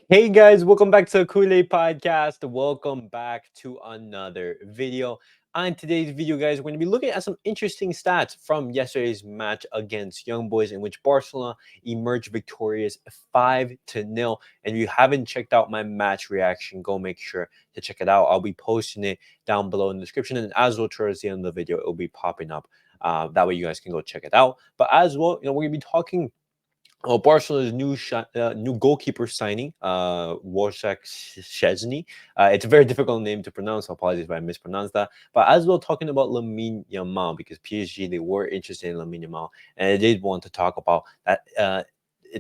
Hey guys, welcome back to CulePodcast. Welcome back to another video. On today's video, guys, we're going to be looking at some interesting stats from yesterday's match against Young Boys, in which Barcelona emerged victorious 5-0. And if you haven't checked out my match reaction, go make sure to check it out. I'll be posting it down below in the description, and as well towards the end of the video, it will be popping up. That way, you guys can go check it out. But as well, we're going to be talking. Oh, Barcelona's new goalkeeper signing, Wojciech Szczesny. It's a very difficult name to pronounce. Apologies if I mispronounced that. But as well, talking about Lamine Yamal, because PSG, they were interested in Lamine Yamal, and I did want to talk about that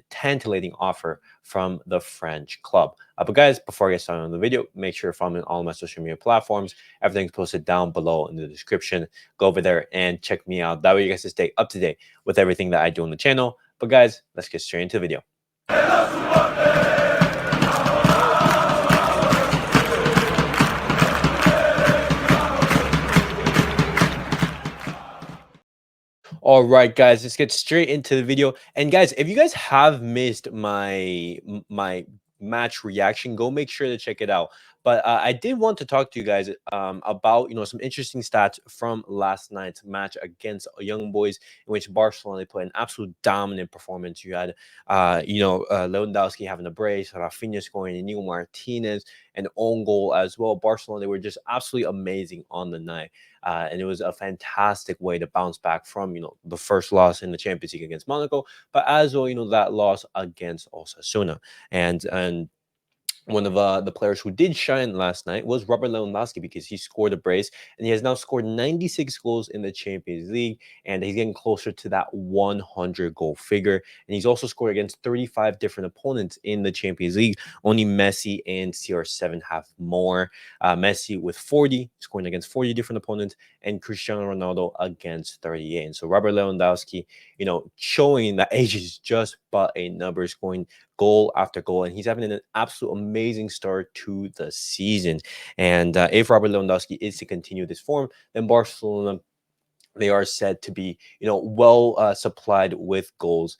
tantalating offer from the French club. But guys, before I get started on the video, make sure to follow me on all my social media platforms. Everything's posted down below in the description. Go over there and check me out. That way you guys can stay up to date with everything that I do on the channel. But guys, let's get straight into the video. All right, guys, let's get straight into the video. And guys, if you guys have missed my match reaction, go make sure to check it out. But I did want to talk to you guys about some interesting stats from last night's match against Young Boys, in which Barcelona they put an absolute dominant performance. You had Lewandowski having a brace, Rafinha scoring, Inigo Martinez an own goal as well. Barcelona, they were just absolutely amazing on the night. And it was a fantastic way to bounce back from the first loss in the Champions League against Monaco, but as well that loss against Osasuna. And one of the players who did shine last night was Robert Lewandowski, because he scored a brace and he has now scored 96 goals in the Champions League, and he's getting closer to that 100 goal figure. And he's also scored against 35 different opponents in the Champions League. Only Messi and CR7 have more. Messi with 40, scoring against 40 different opponents, and Cristiano Ronaldo against 38. And so Robert Lewandowski, showing that age is just but a number, scoring goal after goal, and he's having an absolute amazing start to the season. And if Robert Lewandowski is to continue this form, then Barcelona, they are said to be well supplied with goals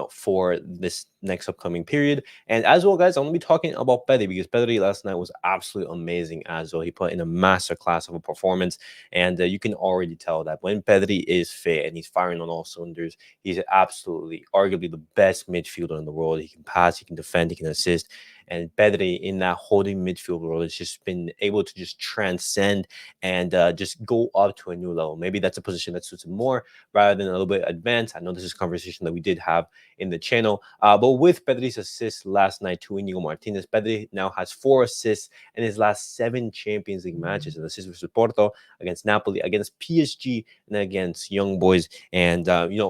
for this next upcoming period. And as well, guys, I'm gonna be talking about Pedri, because Pedri last night was absolutely amazing as well. He put in a master class of a performance, and you can already tell that when Pedri is fit and he's firing on all cylinders, he's absolutely arguably the best midfielder in the world. He can pass, he can defend, he can assist. And Pedri in that holding midfield role has just been able to just transcend and just go up to a new level. Maybe that's a position that suits him more rather than a little bit advanced. I know this is a conversation that we did have in the channel. But with Pedri's assist last night to Inigo Martinez, Pedri now has 4 assists in his last 7 Champions League matches. An assist versus Porto, against Napoli, against PSG, and against Young Boys. And,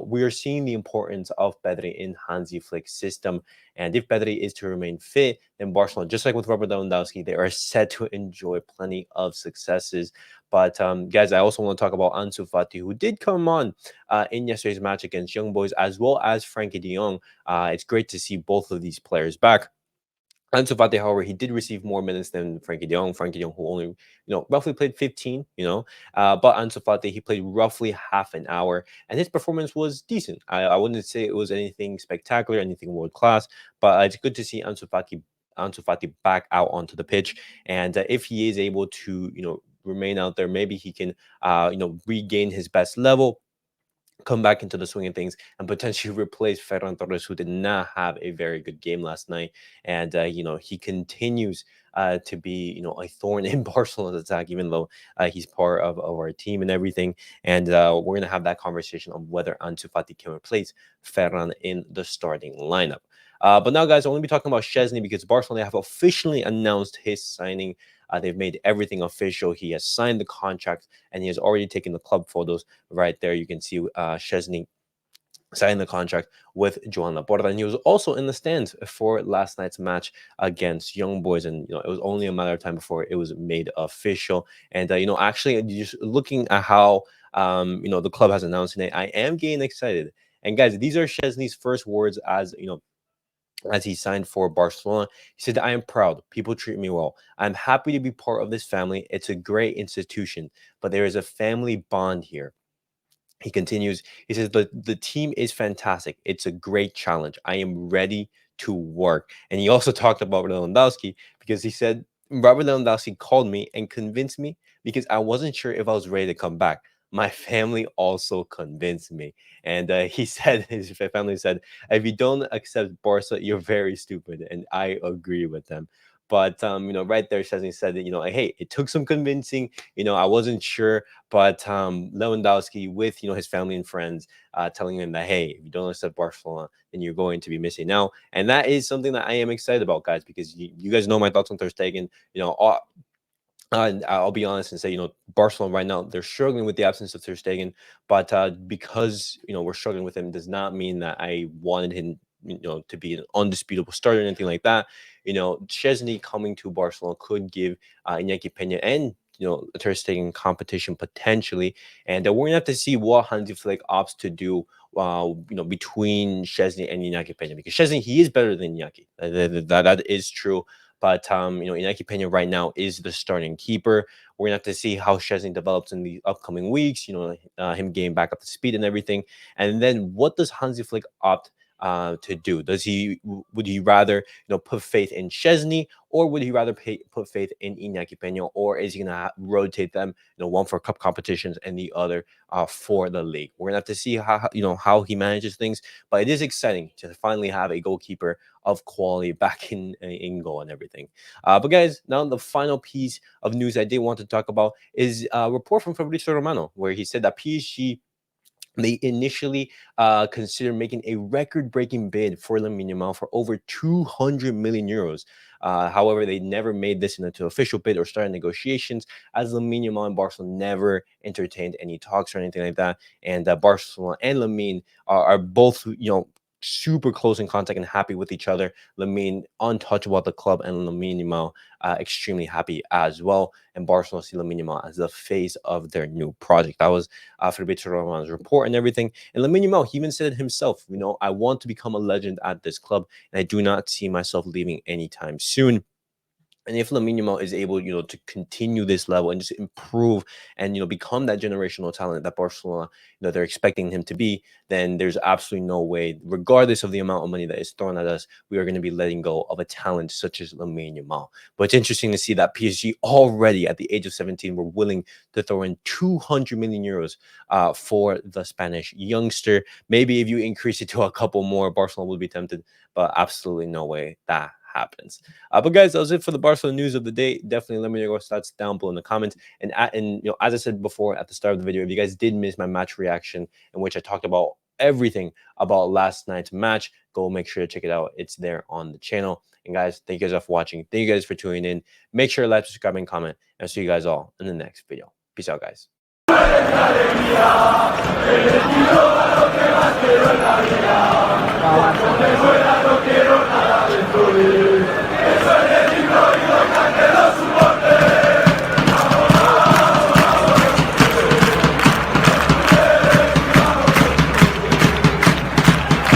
we are seeing the importance of Pedri in Hansi Flick's system. And if Pedri is to remain fit, then Barcelona, just like with Robert Lewandowski, they are set to enjoy plenty of successes. But guys, I also want to talk about Ansu Fati, who did come on in yesterday's match against Young Boys, as well as Frankie de Jong. It's great to see both of these players back. Ansu Fati, however, he did receive more minutes than Frankie de Jong. Frankie de Jong, who only, roughly played 15, but Ansu Fati, he played roughly half an hour, and his performance was decent. I wouldn't say it was anything spectacular, anything world class, but it's good to see Ansu Fati back out onto the pitch. And if he is able to, remain out there, maybe he can, regain his best level, come back into the swing of things, and potentially replace Ferran Torres, who did not have a very good game last night. And he continues to be a thorn in Barcelona's attack, even though he's part of our team and everything. And we're gonna have that conversation on whether Ansu Fati can replace Ferran in the starting lineup. But now, guys, I want to be talking about Szczesny, because Barcelona have officially announced his signing. They've made everything official. He has signed the contract, and he has already taken the club photos. Right there, you can see Szczesny signed the contract with Joan Laporta, and he was also in the stands for last night's match against Young Boys. And it was only a matter of time before it was made official. And actually, just looking at how the club has announced it, I am getting excited. And guys, these are Szczesny's first words as he signed for Barcelona. He said, "I am proud. People treat me well. I'm happy to be part of this family. It's a great institution, but there is a family bond here." He continues, he says, "The team is fantastic. It's a great challenge. I am ready to work. And he also talked about Lewandowski because he said Robert Lewandowski called me and convinced me because I wasn't sure if I was ready to come back. My family also convinced me. And he said, his family said, if you don't accept Barca, you're very stupid. And I agree with them. But right there, Szczesny said that, like, hey, it took some convincing. I wasn't sure, but Lewandowski, with his family and friends, telling him that, hey, if you don't accept Barcelona, then you're going to be missing out. And that is something that I am excited about, guys, because you guys know my thoughts on Ter Stegen. And I'll be honest and say, Barcelona right now, they're struggling with the absence of Ter Stegen, but because, we're struggling with him does not mean that I wanted him, to be an undisputable starter or anything like that. Szczesny coming to Barcelona could give Iñaki Peña and, Ter Stegen competition potentially. And we're going to have to see what Hansi Flick opts to do, between Szczesny and Iñaki Peña, because Szczesny, he is better than Iñaki. That is true. But Iñaki Peña right now is the starting keeper. We're gonna have to see how Szczesny develops in the upcoming weeks. Him getting back up to speed and everything. And then what does Hansi Flick opt to do? Would he rather put faith in Szczesny, or would he rather put faith in Iñaki Peña, or is he gonna rotate them? One for cup competitions and the other for the league. We're gonna have to see how he manages things. But it is exciting to finally have a goalkeeper of quality back in goal and everything. But guys, now the final piece of news I did want to talk about is a report from Fabrizio Romano, where he said that PSG, they initially considered making a record-breaking bid for Lamine Yamal for over 200 million euros. However, they never made this into official bid or started negotiations, as Lamine Yamal and Barcelona never entertained any talks or anything like that. And Barcelona and Lamine are both, super close in contact and happy with each other. Lamine untouchable at the club, and Lamine Yamal extremely happy as well. And Barcelona see Lamine Yamal as the face of their new project. That was Fabrizio Romano's report and everything. And Lamine Yamal, he even said it himself, I want to become a legend at this club, and I do not see myself leaving anytime soon. And if Lamine Yamal is able, to continue this level and just improve and, become that generational talent that Barcelona, they're expecting him to be, then there's absolutely no way, regardless of the amount of money that is thrown at us, we are going to be letting go of a talent such as Lamine Yamal. But it's interesting to see that PSG already at the age of 17 were willing to throw in 200 million euros for the Spanish youngster. Maybe if you increase it to a couple more, Barcelona will be tempted, but absolutely no way that happens. But guys, that was it for the Barcelona news of the day. Definitely let me know your thoughts down below in the comments. And as I said before at the start of the video, if you guys did miss my match reaction, in which I talked about everything about last night's match, go make sure to check it out. It's there on the channel. And guys, thank you guys all for watching. Thank you guys for tuning in. Make sure to like, subscribe, and comment. And I'll see you guys all in the next video. Peace out, guys.